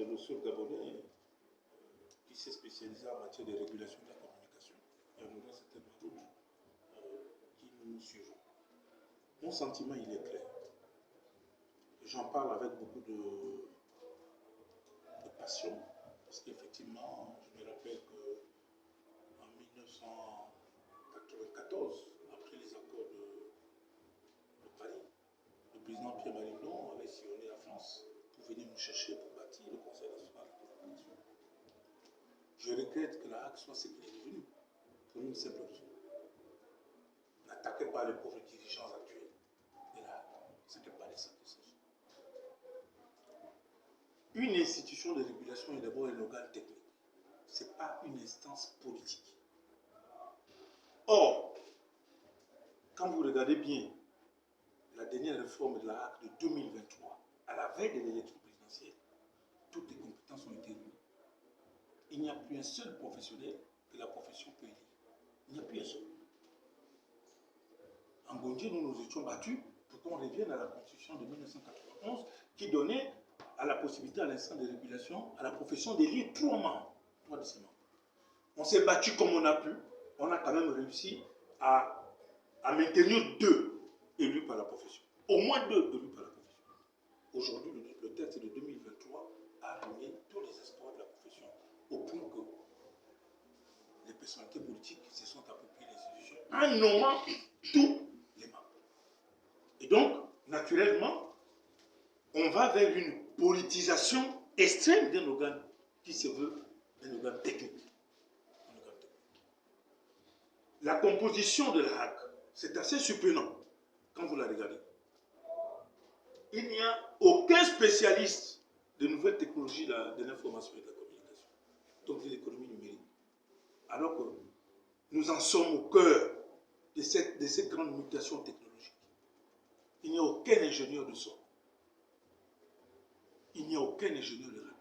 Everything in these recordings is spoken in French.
le seul Gabonais qui s'est spécialisé en matière de régulation de la communication. Et on aura certainement d'autres qui nous suivront. Mon sentiment, il est clair. J'en parle avec beaucoup de passion, parce qu'effectivement, je me rappelle qu'en 1994, après les accords de Paris, le président Pierre Marimon avait sillonné la France pour venir nous chercher pour bâtir le Conseil national de la communication. Je regrette que la HAC soit ce qu'il est devenu, pour une simple raison. N'attaquez pas les pauvres dirigeants actuels de la HAC, ce n'est pas de ça qu'il s'agit. Une institution de régulation est d'abord un organe technique. Ce n'est pas une instance politique. Or, quand vous regardez bien la dernière réforme de la HAC de 2023, à la veille de l'élection présidentielle, toutes les compétences ont été réunies. Il n'y a plus un seul professionnel que la profession peut élire. Il n'y a plus un seul. En Gondier, nous nous étions battus pour qu'on revienne à la constitution de 1991 qui donnait à la possibilité à l'instant de régulation à la profession d'élire 3 membres, 3 de ses membres. On s'est battu comme on a pu. On a quand même réussi à maintenir 2 élus par la profession. Au moins 2 élus par la profession. Aujourd'hui, le texte de 2023 a ruiné tous les espoirs de la profession, au point que les personnalités politiques se sont appropriées l'institution en nommant tous les membres. Et donc, naturellement, on va vers une politisation extrême d'un organe qui se veut un organe technique. La composition de la HAC, c'est assez surprenant quand vous la regardez. Il n'y a aucun spécialiste de nouvelles technologies de l'information et de la communication, donc de l'économie numérique. Alors que nous en sommes au cœur de cette grande mutation technologique. Il n'y a aucun ingénieur de son. Il n'y a aucun ingénieur de radio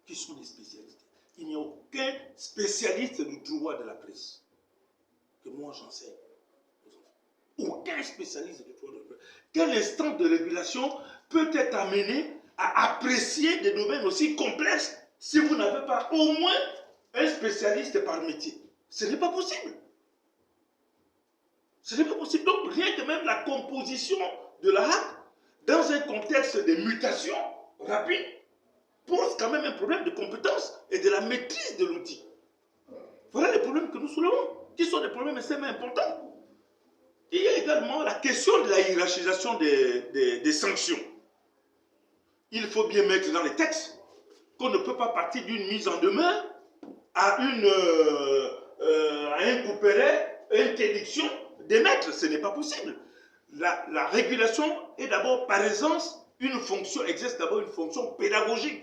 qui sont des spécialistes. Il n'y a aucun spécialiste du droit de la presse que moi j'enseigne aux enfants. Aucun spécialiste du droit de la presse. Quel instant de régulation peut être amené à apprécier des domaines aussi complexes si vous n'avez pas au moins un spécialiste par métier? Ce n'est pas possible. Ce n'est pas possible. Donc rien que même la composition de la HAC, dans un contexte de mutation rapide, pose quand même un problème de compétence et de la maîtrise de l'outil. Voilà les problèmes que nous soulevons, qui sont des problèmes extrêmement importants. Il y a également la question de la hiérarchisation des sanctions. Il faut bien mettre dans les textes qu'on ne peut pas partir d'une mise en demeure à un couperet, interdiction d'émettre. Ce n'est pas possible. La régulation est d'abord par essence une fonction, exerce d'abord une fonction pédagogique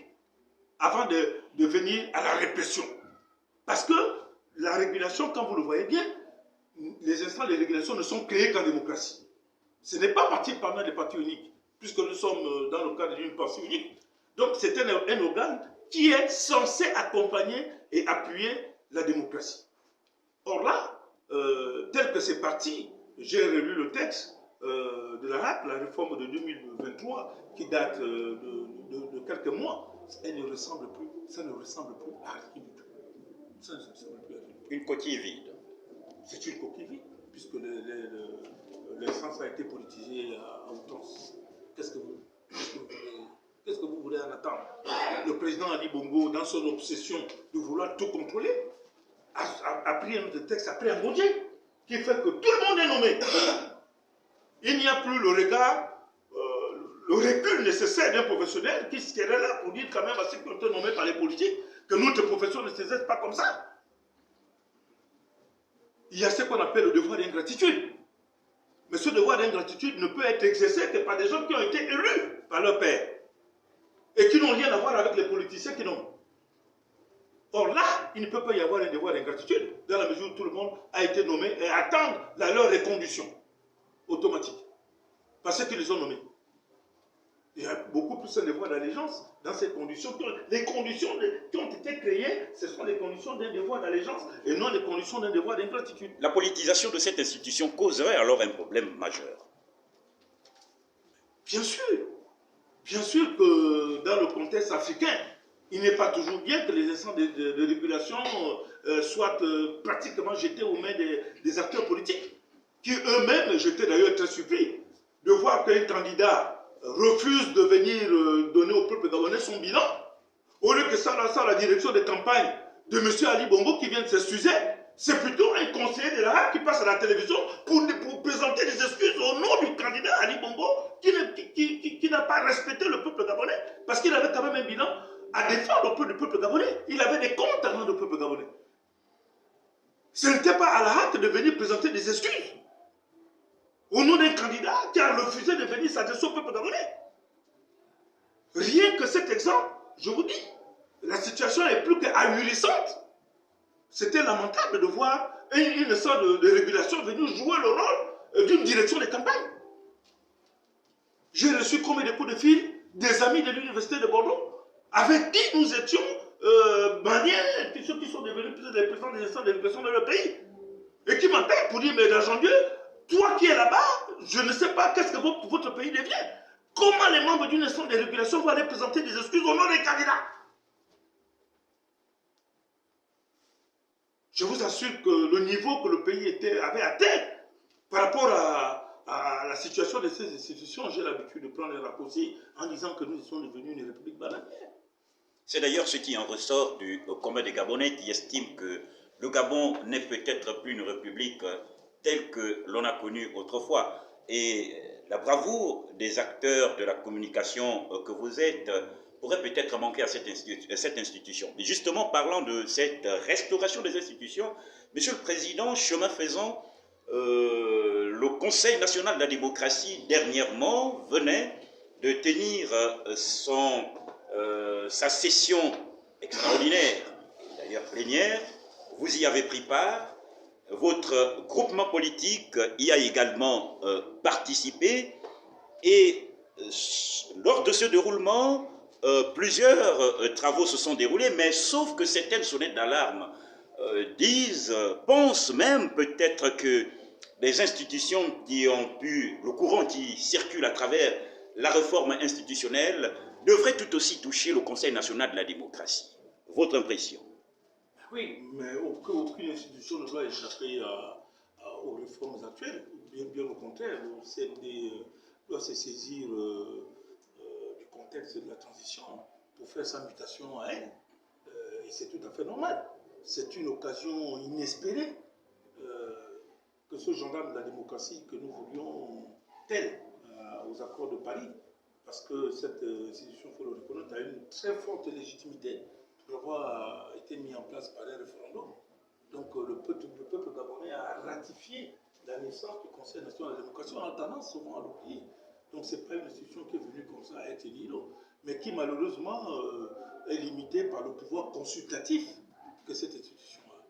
avant de venir à la répression. Parce que la régulation, quand vous le voyez bien, les instances de régulation ne sont créées qu'en démocratie. Ce n'est pas parti par des partis uniques, puisque nous sommes dans le cadre d'une partie unique. Donc c'est un organe qui est censé accompagner et appuyer la démocratie. Or là, tel que c'est parti, j'ai relu le texte de la HAC, la réforme de 2023, qui date de quelques mois. Elle ne ressemble plus, ça ne ressemble plus à rien du tout. Ça ne ressemble plus à rien du tout. Une coquille vide. C'est une coquille vide, puisque l'instance a été politisée à outrance. Qu'est-ce que vous voulez en attendre? Le président Ali Bongo, dans son obsession de vouloir tout contrôler, a pris un autre texte, a pris un Gondier, qui fait que tout le monde est nommé. Il n'y a plus le regard, le recul nécessaire d'un professionnel qui serait là pour dire quand même à ceux qui ont été nommés par les politiques que notre profession ne s'exerce pas comme ça. Il y a ce qu'on appelle le devoir d'ingratitude. Mais ce devoir d'ingratitude ne peut être exercé que par des gens qui ont été élus par leur père et qui n'ont rien à voir avec les politiciens qui n'ont. Or là, il ne peut pas y avoir un devoir d'ingratitude dans la mesure où tout le monde a été nommé et attend leur reconduction automatique par ceux qui les ont nommés. Il y a beaucoup plus un devoir d'allégeance dans ces conditions. Les conditions qui ont été créées, ce sont les conditions d'un devoir d'allégeance et non les conditions d'un devoir d'ingratitude. La politisation de cette institution causerait alors un problème majeur. Bien sûr que dans le contexte africain, Il n'est pas toujours bien que les instances de régulation soient pratiquement jetées aux mains des acteurs politiques, qui eux-mêmes, j'étais d'ailleurs très surpris de voir qu'un candidat refuse de venir donner au peuple gabonais son bilan, au lieu que ça, la direction de campagne de M. Ali Bongo qui vient de s'excuser, c'est plutôt un conseiller de la RAC qui passe à la télévision pour présenter des excuses au nom du candidat Ali Bongo qui n'a pas respecté le peuple gabonais parce qu'il avait quand même un bilan à défendre auprès du peuple gabonais. Il avait des comptes à rendre au peuple gabonais. Ce n'était pas à la hâte de venir présenter des excuses au nom d'un candidat qui a refusé de venir s'adresser au peuple gabonais. Rien que cet exemple, je vous dis, la situation est plus qu'ahurissante. C'était lamentable de voir une sorte de régulation venir jouer le rôle d'une direction de campagne. J'ai reçu combien de coups de fil des amis de l'université de Bordeaux avec qui nous étions manières, ceux qui sont devenus les présidents des instances de répression de leur pays, et qui m'appellent pour dire, mais d'argent Dieu, toi qui es là-bas, je ne sais pas qu'est-ce que votre pays devient. Comment les membres d'une instance de régulation vont aller présenter des excuses au nom des candidats? Je vous assure que le niveau que le pays avait atteint par rapport à la situation de ces institutions, j'ai l'habitude de prendre les raccourcis en disant que nous sommes devenus une république bananière. C'est d'ailleurs ce qui en ressort du commun des Gabonais qui estiment que le Gabon n'est peut-être plus une république telle que l'on a connue autrefois. Et la bravoure des acteurs de la communication que vous êtes pourrait peut-être manquer à cette institution. Mais justement, parlant de cette restauration des institutions, Monsieur le Président, chemin faisant, le Conseil national de la démocratie, dernièrement, venait de tenir sa session extraordinaire, d'ailleurs plénière. Vous y avez pris part. Votre groupement politique y a également participé. Et lors de ce déroulement, plusieurs travaux se sont déroulés, mais sauf que certaines sonnettes d'alarme pensent même peut-être que les institutions qui ont pu, le courant qui circule à travers la réforme institutionnelle devrait tout aussi toucher le Conseil national de la démocratie. Votre impression? Oui, mais aucune institution ne doit échapper aux réformes actuelles. Bien au contraire, le CND doit se saisir du contexte de la transition pour faire sa mutation à elle. Et c'est tout à fait normal. C'est une occasion inespérée que ce gendarme de la démocratie que nous voulions tel aux accords de Paris, parce que cette institution, il faut le reconnaître, a une très forte légitimité pour avoir été mis en place par un référendum. Donc le peuple gabonais a ratifié la naissance du Conseil national de la démocratie. On a tendance souvent à l'oublier. Donc ce n'est pas une institution qui est venue comme ça à être élue, mais qui malheureusement est limitée par le pouvoir consultatif que cette institution a.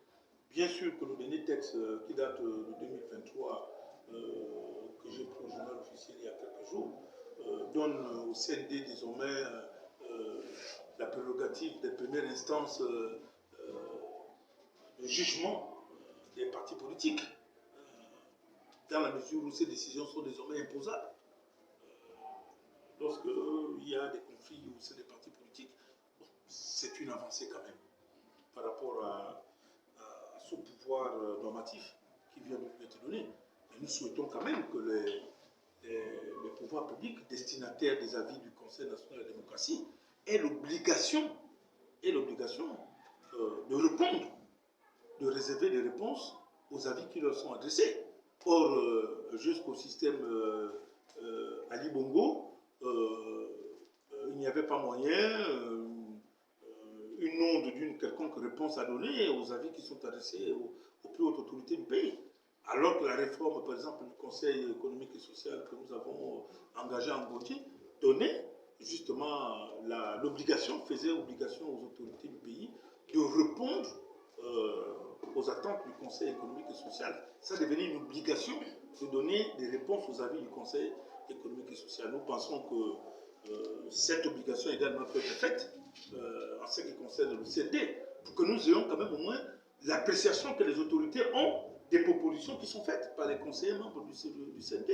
Bien sûr que le dernier texte qui date de 2023, que j'ai pris au journal officiel il y a quelques jours, donne au CND désormais la prérogative des premières instances de jugement des partis politiques, dans la mesure où ces décisions sont désormais imposables. Lorsqu'il y a des conflits au sein des partis politiques, bon, c'est une avancée quand même par rapport à ce pouvoir normatif qui vient de lui être donné. Mais nous souhaitons quand même que les pouvoirs publics destinataires des avis du Conseil national de la démocratie aient l'obligation de répondre, de réserver des réponses aux avis qui leur sont adressés. Or, jusqu'au système Ali Bongo, il n'y avait pas moyen, une onde d'une quelconque réponse à donner aux avis qui sont adressés aux plus hautes autorités du pays. Alors que la réforme, par exemple, du Conseil économique et social que nous avons engagé en Gauthier, donnait justement l'obligation, faisait obligation aux autorités du pays de répondre aux attentes du Conseil économique et social. Ça devenait une obligation de donner des réponses aux avis du Conseil économique et social. Nous pensons que cette obligation également peut être faite en ce qui concerne le CND, pour que nous ayons quand même au moins l'appréciation que les autorités ont des propositions qui sont faites par les conseillers membres du CND.